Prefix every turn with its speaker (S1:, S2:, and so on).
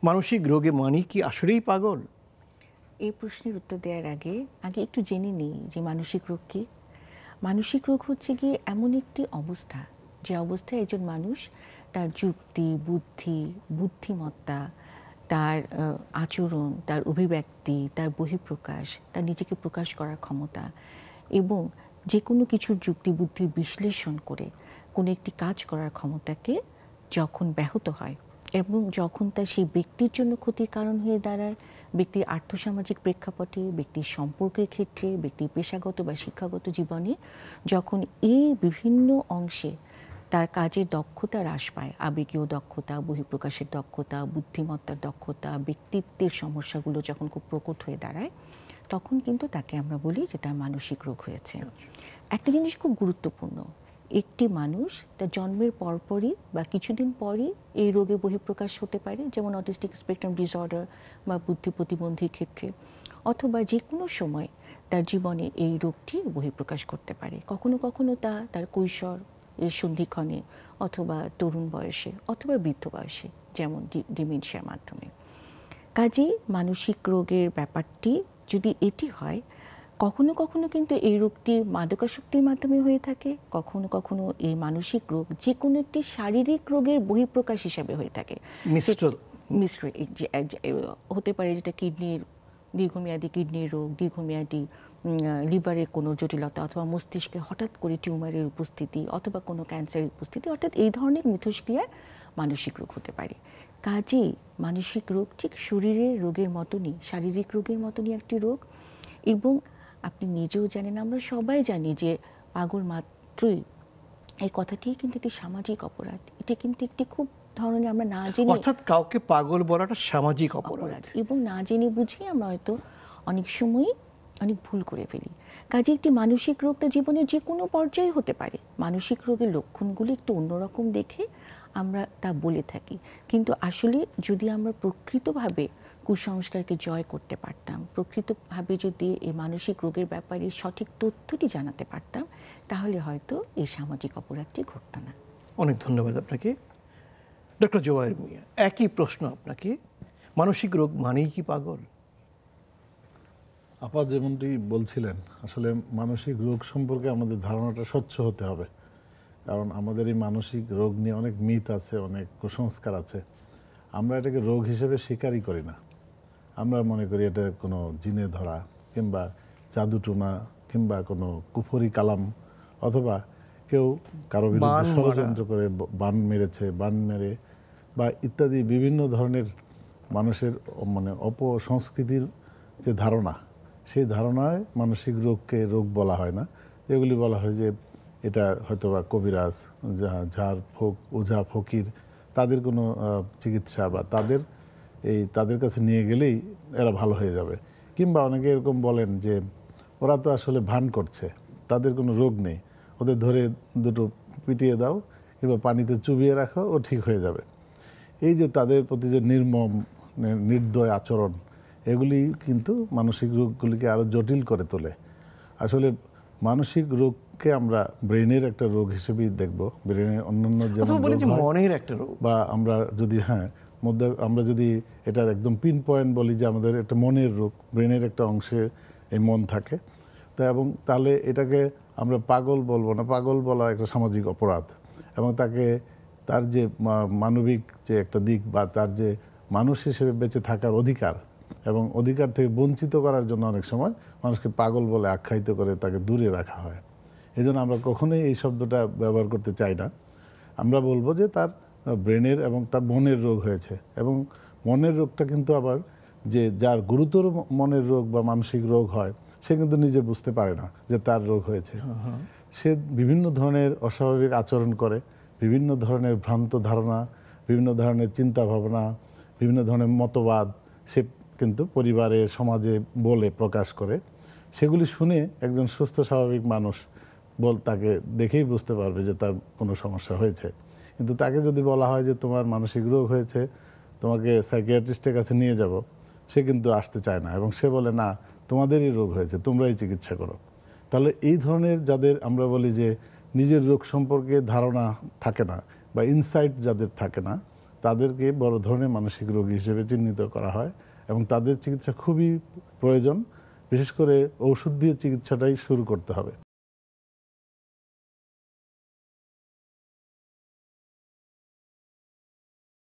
S1: মানসিক রোগে মানি কি আসলেই পাগল?
S2: এই প্রশ্নের উত্তর দেওয়ার আগে একটু জেনে নিই যে মানসিক রোগ কি। মানসিক রোগ হচ্ছে গিয়ে এমন একটি অবস্থা, যে অবস্থায় একজন মানুষ তার যুক্তি, বুদ্ধি, বুদ্ধিমত্তা, তার আচরণ, তার অভিব্যক্তি, তার বহিঃপ্রকাশ, তার নিজেকে প্রকাশ করার ক্ষমতা এবং যে কোনো কিছুর যুক্তি বুদ্ধির বিশ্লেষণ করে কোনো একটি কাজ করার ক্ষমতাকে যখন ব্যাহত হয় এবং যখন তা সেই ব্যক্তির জন্য ক্ষতির কারণ হয়ে দাঁড়ায়, ব্যক্তির আর্থসামাজিক প্রেক্ষাপটে, ব্যক্তির সম্পর্কের ক্ষেত্রে, ব্যক্তির পেশাগত বা শিক্ষাগত জীবনে, যখন এই বিভিন্ন অংশে তার কাজের দক্ষতা হ্রাস পায়, আবেগীয় দক্ষতা, বহিঃপ্রকাশের দক্ষতা, বুদ্ধিমত্তার দক্ষতা, ব্যক্তিত্বের সমস্যাগুলো যখন খুব প্রকট হয়ে দাঁড়ায়, তখন কিন্তু তাকে আমরা বলি যে তার মানসিক রোগ হয়েছে। একটা জিনিস খুব গুরুত্বপূর্ণ, একটি মানুষ তার জন্মের পরপরই বা কিছুদিন পরই এই রোগে বহিঃপ্রকাশ হতে পারে, যেমন অটিস্টিক স্পেকট্রাম ডিসঅর্ডার বা বুদ্ধি প্রতিবন্ধীর ক্ষেত্রে, অথবা যে কোনো সময় তার জীবনে এই রোগটি বহিঃপ্রকাশ করতে পারে। কখনো কখনো তা তার কৈশোর এর সন্ধিক্ষণে, অথবা তরুণ বয়সে, অথবা বৃদ্ধ বয়সে, যেমন ডিমেনশিয়ার মাধ্যমে। কাজেই মানসিক রোগের ব্যাপারটি যদি এটি হয়, কখনো কখনো কিন্তু এই রোগটি মাদকাসক্তির মাধ্যমে হয়ে থাকে, কখনো কখনো এই মানসিক রোগ যে কোনো একটি শারীরিক রোগের বহিঃপ্রকাশ হিসাবে হয়ে থাকে। মিশ্র হতে পারে, যেটা কিডনির দীর্ঘমেয়াদী কিডনির রোগ, দীর্ঘমেয়াদী লিভারের কোনো জটিলতা, অথবা মস্তিষ্কে হঠাৎ করে টিউমারের উপস্থিতি, অথবা কোনো ক্যান্সারের উপস্থিতি, অর্থাৎ এই ধরনের মিথস্ক্রিয়ায় মানসিক রোগ হতে পারে। কাজেই মানসিক রোগ ঠিক শরীরের রোগের মতনই, শারীরিক রোগের মতনই একটি রোগ। এবং আপনি নিজেও জানেন, আমরা সবাই জানি যে পাগল মাত্রই, এই কথাটি কিন্তু একটি সামাজিক অপরাধ। এটা কিন্তু একটি খুব ধরনের, আমরা না জেনে,
S1: অর্থাৎ কাউকে পাগল বলাটা সামাজিক অপরাধ,
S2: এবং না জেনে বুঝে আমরা হয়তো অনেক সময়ই অনেক ভুল করে ফেলি। কাজে একটি মানসিক রোগ তার জীবনের যে কোনো পর্যায়ে হতে পারে। মানসিক রোগের লক্ষণগুলি একটু অন্যরকম দেখে আমরা তা বলে থাকি, কিন্তু আসলে যদি আমরা প্রকৃতভাবে কুসংস্কারকে জয় করতে পারতাম, প্রকৃতভাবে যদি এই মানসিক রোগের ব্যাপারে সঠিক তথ্যটি জানাতে পারতাম, তাহলে হয়তো এই সামাজিক অপরাধটি ঘটত না।
S1: অনেক ধন্যবাদ আপনাকে। ডক্টর জোবায়ের মিয়া, একই প্রশ্ন আপনাকে, মানসিক রোগ মানেই কি পাগল?
S3: আপা যেমনটি বলছিলেন, আসলে মানসিক রোগ সম্পর্কে আমাদের ধারণাটা স্বচ্ছ হতে হবে, কারণ আমাদের এই মানসিক রোগ নিয়ে অনেক মিথ আছে, অনেক কুসংস্কার আছে। আমরা এটাকে রোগ হিসেবে স্বীকারই করি না। আমরা মনে করি এটা কোনো জিনে ধরা, কিংবা জাদুটোনা, কিংবা কোনো কুফরি কালাম, অথবা কেউ কারো বিরুদ্ধে ষড়যন্ত্র করে বান মেরেছে, বান মেরে বা ইত্যাদি বিভিন্ন ধরনের মানুষের মানে অপসংস্কৃতির যে ধারণা, সেই ধারণায় মানসিক রোগকে রোগ বলা হয় না। এগুলি বলা হয় যে এটা হয়তোবা কবিরাজ, ঝাড় ফোক, ওঝা ফকির, তাদের কোনো চিকিৎসা, বা তাদের কাছে নিয়ে গেলেই এরা ভালো হয়ে যাবে। কিংবা অনেকে এরকম বলেন যে ওরা তো আসলে ভান করছে, তাদের কোনো রোগ নেই, ওদের ধরে দুটো পিটিয়ে দাও কিংবা পানিতে চুবিয়ে রাখো, ও ঠিক হয়ে যাবে। এই যে তাদের প্রতি যে নির্মম নির্দয় আচরণ, এগুলি কিন্তু মানসিক রোগগুলিকে আরও জটিল করে তোলে। আসলে মানসিক রোগকে আমরা ব্রেনের একটা রোগ হিসেবেই দেখব, ব্রেনের অন্যান্য যেমন
S1: মনের একটা রোগ, বা
S3: আমরা যদি আমরা যদি এটার একদম পিন পয়েন্ট বলি যে আমাদের একটা মনের রোগ, ব্রেনের একটা অংশে এই মন থাকে, তা এবং তাহলে এটাকে আমরা পাগল বলবো না, পাগল বলা একটা সামাজিক অপরাধ। এবং তার যে মানবিক যে একটা দিক, বা তার যে মানুষ হিসেবে বেঁচে থাকার অধিকার, এবং অধিকার থেকে বঞ্চিত করার জন্য অনেক সময় মানুষকে পাগল বলে আখ্যায়িত করে তাকে দূরে রাখা হয়। এই জন্য আমরা কখনোই এই শব্দটা ব্যবহার করতে চাই না। আমরা বলবো যে তার ব্রেনের এবং তার মনের রোগ হয়েছে। এবং মনের রোগটা কিন্তু আবার যে যার গুরুতর মনের রোগ বা মানসিক রোগ হয়, সে কিন্তু নিজে বুঝতে পারে না যে তার রোগ হয়েছে। সে বিভিন্ন ধরনের অস্বাভাবিক আচরণ করে, বিভিন্ন ধরনের ভ্রান্ত ধারণা, বিভিন্ন ধরনের চিন্তা ভাবনা, বিভিন্ন ধরনের মতবাদ সে কিন্তু পরিবারে, সমাজে বলে প্রকাশ করে। সেগুলি শুনে একজন সুস্থ স্বাভাবিক মানুষ তাকে দেখেই বুঝতে পারবে যে তার কোনো সমস্যা হয়েছে। কিন্তু তাকে যদি বলা হয় যে তোমার মানসিক রোগ হয়েছে, তোমাকে সাইকিয়াট্রিস্টের কাছে নিয়ে যাব, সে কিন্তু আসতে চায় না, এবং সে বলে না, তোমাদেরই রোগ হয়েছে, তোমরাই চিকিৎসা করো। তাহলে এই ধরনের যাদের আমরা বলি যে নিজের রোগ সম্পর্কে ধারণা থাকে না, বা ইনসাইট যাদের থাকে না, তাদেরকে বড় ধরনের মানসিক রোগী হিসেবে চিহ্নিত করা হয় এবং তাদের চিকিৎসা খুবই প্রয়োজন। বিশেষ করে ঔষধ দিয়ে চিকিৎসাটাই শুরু করতে হবে।